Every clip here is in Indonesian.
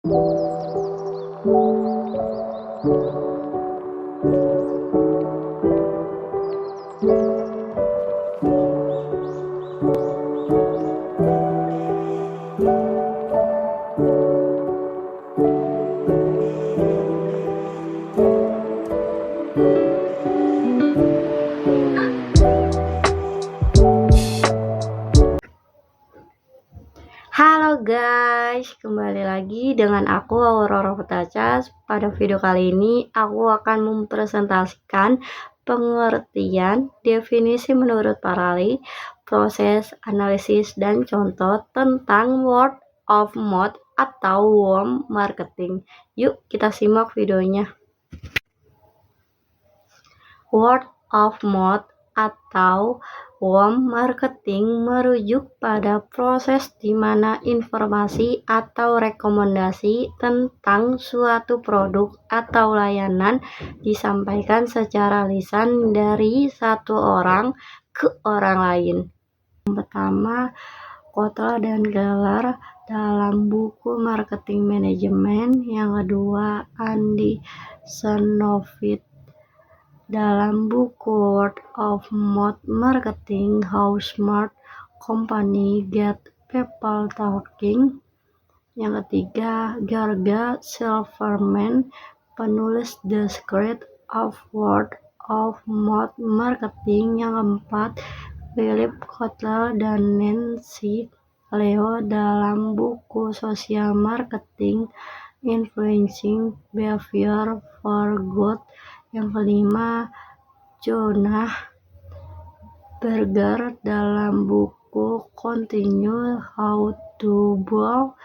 Halo guys, kembali lagi dengan aku Aurora Putacas. Pada video kali ini aku akan mempresentasikan pengertian, definisi menurut Parali, proses, analisis, dan contoh tentang word of mouth atau warm marketing. Yuk kita simak videonya. Word of mouth atau warm marketing merujuk pada proses di mana informasi atau rekomendasi tentang suatu produk atau layanan disampaikan secara lisan dari satu orang ke orang lain. Yang pertama, Kotler dan Geller dalam buku Marketing Management. Yang kedua, Andy Senovit dalam buku Word of Mouth Marketing, How Smart Company Get People Talking. Yang ketiga, Gerga Silverman, penulis The Secret of Word of Mouth Marketing. Yang keempat, Philip Kotler dan Nancy Leo dalam buku Social Marketing, Influencing Behavior for Good. Yang kelima, Jonah Berger dalam buku Continue How to Build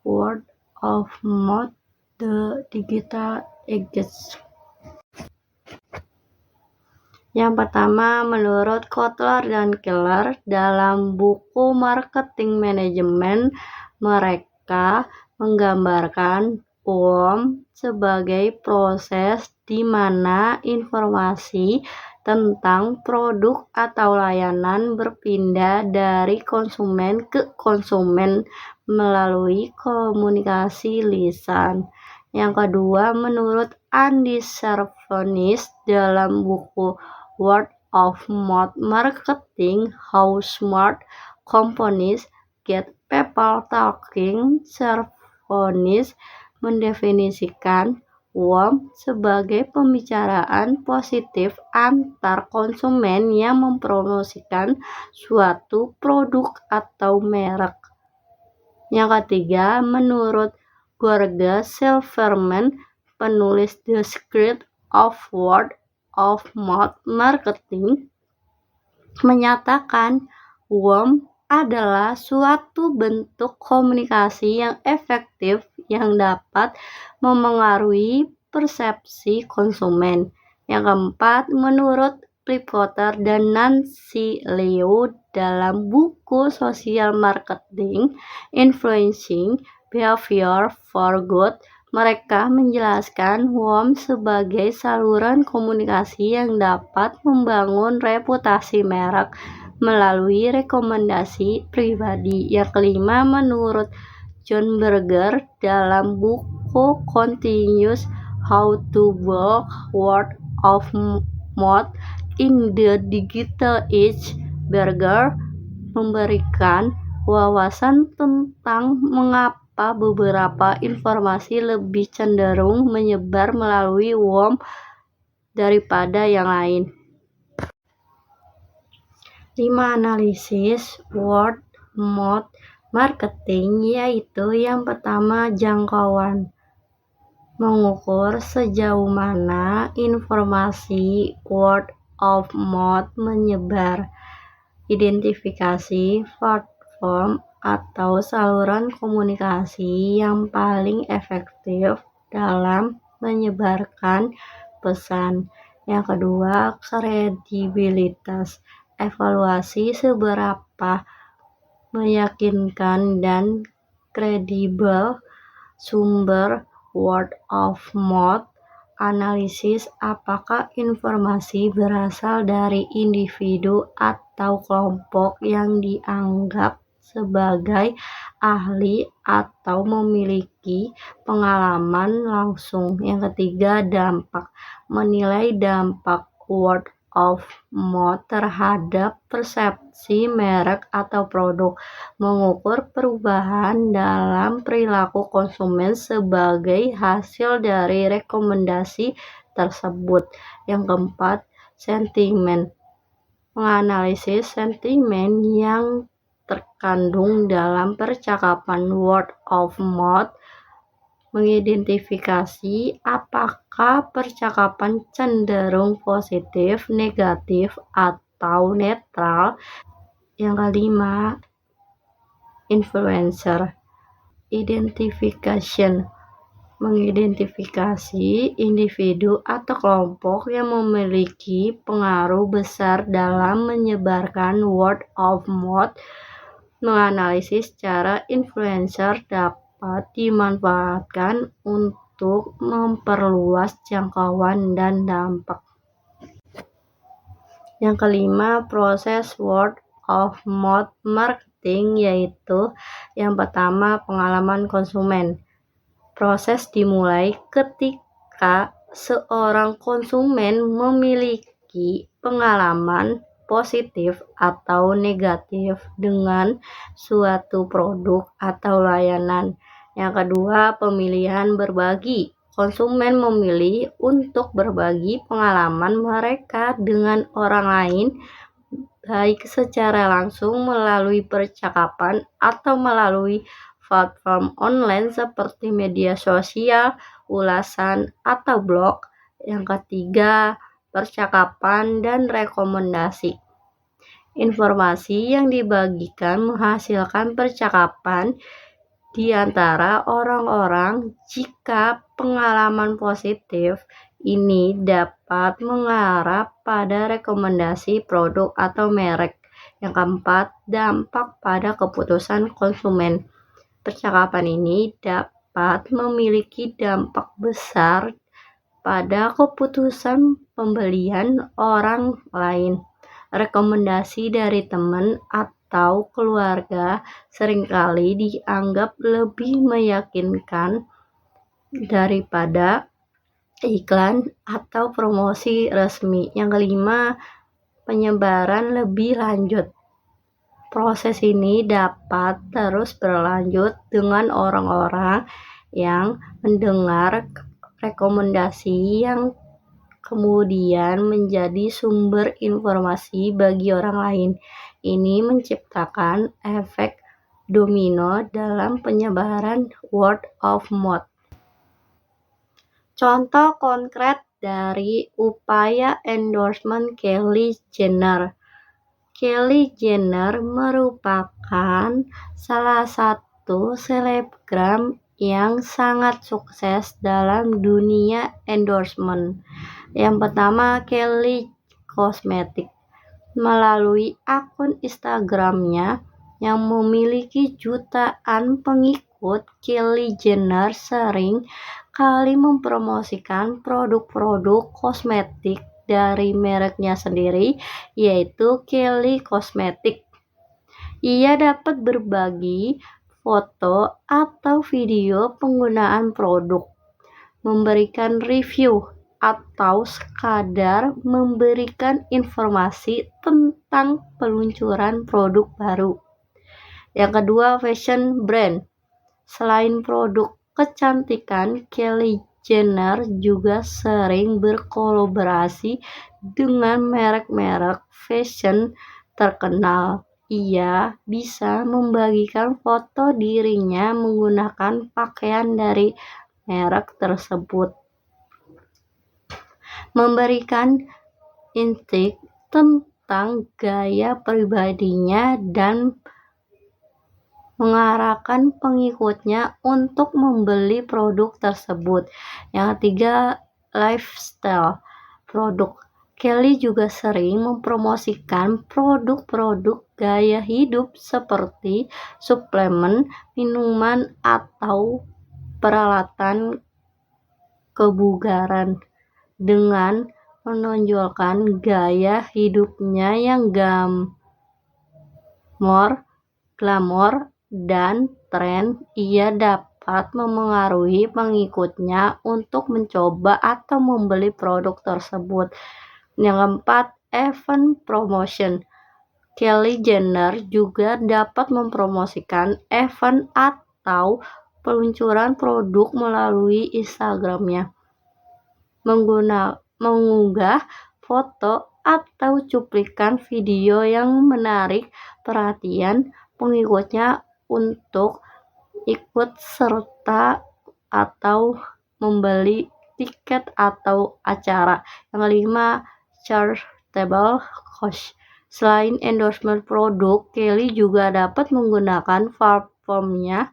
Word of Mouth the Digital Age. Yang pertama, menurut Kotler dan Geller dalam buku Marketing Management, mereka menggambarkan WOM sebagai proses di mana informasi tentang produk atau layanan berpindah dari konsumen ke konsumen melalui komunikasi lisan. Yang kedua, menurut Andy Servonis dalam buku Word of Mouth Marketing, How Smart Companies Get People Talking, Servonis mendefinisikan WOM sebagai pembicaraan positif antar konsumen yang mempromosikan suatu produk atau merek. Yang ketiga, menurut Gerga Silverman, penulis The Secret of Word of Mouth Marketing, menyatakan WOM adalah suatu bentuk komunikasi yang efektif yang dapat memengaruhi persepsi konsumen. Yang keempat, menurut Philip Kotler dan Nancy Leo dalam buku Social Marketing, Influencing Behavior for Good, mereka menjelaskan WOM sebagai saluran komunikasi yang dapat membangun reputasi merek melalui rekomendasi pribadi. Yang kelima, menurut John Berger dalam buku Continuous How to Build Word of Mouth in the Digital Age, Berger memberikan wawasan tentang mengapa beberapa informasi lebih cenderung menyebar melalui WOM daripada yang lain. 5 analisis word mouth marketing, yaitu yang pertama, jangkauan. Mengukur sejauh mana informasi word of mouth menyebar. Identifikasi platform atau saluran komunikasi yang paling efektif dalam menyebarkan pesan. Yang kedua, kredibilitas. Evaluasi seberapa meyakinkan dan kredibel sumber word of mouth. Analisis apakah informasi berasal dari individu atau kelompok yang dianggap sebagai ahli atau memiliki pengalaman langsung. Yang ketiga, dampak. Menilai dampak word of mouth terhadap persepsi merek atau produk. Mengukur perubahan dalam perilaku konsumen sebagai hasil dari rekomendasi tersebut. Yang keempat, sentimen. Menganalisis sentimen yang terkandung dalam percakapan word of mouth, mengidentifikasi apakah percakapan cenderung positif, negatif, atau netral. Yang kelima, influencer identification. Mengidentifikasi individu atau kelompok yang memiliki pengaruh besar dalam menyebarkan word of mouth. Menganalisis cara influencer dapat dimanfaatkan untuk memperluas jangkauan dan dampak. Yang kelima, proses word of mouth marketing, yaitu yang pertama, pengalaman konsumen. Proses dimulai ketika seorang konsumen memiliki pengalaman positif atau negatif dengan suatu produk atau layanan. Yang kedua, pemilihan berbagi. Konsumen memilih untuk berbagi pengalaman mereka dengan orang lain, baik secara langsung melalui percakapan atau melalui platform online seperti media sosial, ulasan, atau blog. Yang ketiga, percakapan dan rekomendasi. Informasi yang dibagikan menghasilkan percakapan di antara orang-orang. Jika pengalaman positif ini dapat mengarah pada rekomendasi produk atau merek. Yang keempat, dampak pada keputusan konsumen. Percakapan ini dapat memiliki dampak besar pada keputusan pembelian orang lain. Rekomendasi dari teman atau keluarga seringkali dianggap lebih meyakinkan daripada iklan atau promosi resmi. Yang kelima, penyebaran lebih lanjut. Proses ini dapat terus berlanjut dengan orang-orang yang mendengar rekomendasi yang kemudian menjadi sumber informasi bagi orang lain. Ini menciptakan efek domino dalam penyebaran word of mouth. Contoh konkret dari upaya endorsement Kylie Jenner. Kylie Jenner merupakan salah satu selebgram yang sangat sukses dalam dunia endorsement. Yang pertama, Kylie Cosmetics. Melalui akun Instagramnya yang memiliki jutaan pengikut, Kylie Jenner sering kali mempromosikan produk-produk kosmetik dari mereknya sendiri, yaitu Kylie Cosmetics. Ia dapat berbagi foto atau video penggunaan produk, memberikan review, atau sekadar memberikan informasi tentang peluncuran produk baru. Yang kedua, fashion brand. Selain produk kecantikan, Kylie Jenner juga sering berkolaborasi dengan merek-merek fashion terkenal. Ia bisa membagikan foto dirinya menggunakan pakaian dari merek tersebut, memberikan insight tentang gaya pribadinya dan mengarahkan pengikutnya untuk membeli produk tersebut. Yang ketiga, lifestyle produk. Kylie juga sering mempromosikan produk-produk gaya hidup seperti suplemen, minuman, atau peralatan kebugaran dengan menonjolkan gaya hidupnya yang glamor, glamor dan tren, ia dapat memengaruhi pengikutnya untuk mencoba atau membeli produk tersebut. Yang keempat, event promotion. Kylie Jenner juga dapat mempromosikan event atau peluncuran produk melalui Instagramnya, mengunggah foto atau cuplikan video yang menarik perhatian pengikutnya untuk ikut serta atau membeli tiket atau acara. Yang kelima, charitable cause. Selain endorsement produk, Kylie juga dapat menggunakan platformnya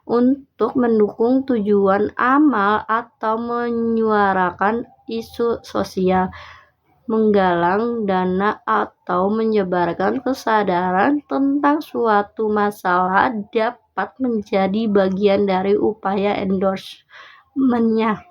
untuk mendukung tujuan amal atau menyuarakan isu sosial, menggalang dana atau menyebarkan kesadaran tentang suatu masalah dapat menjadi bagian dari upaya endorsement-nya.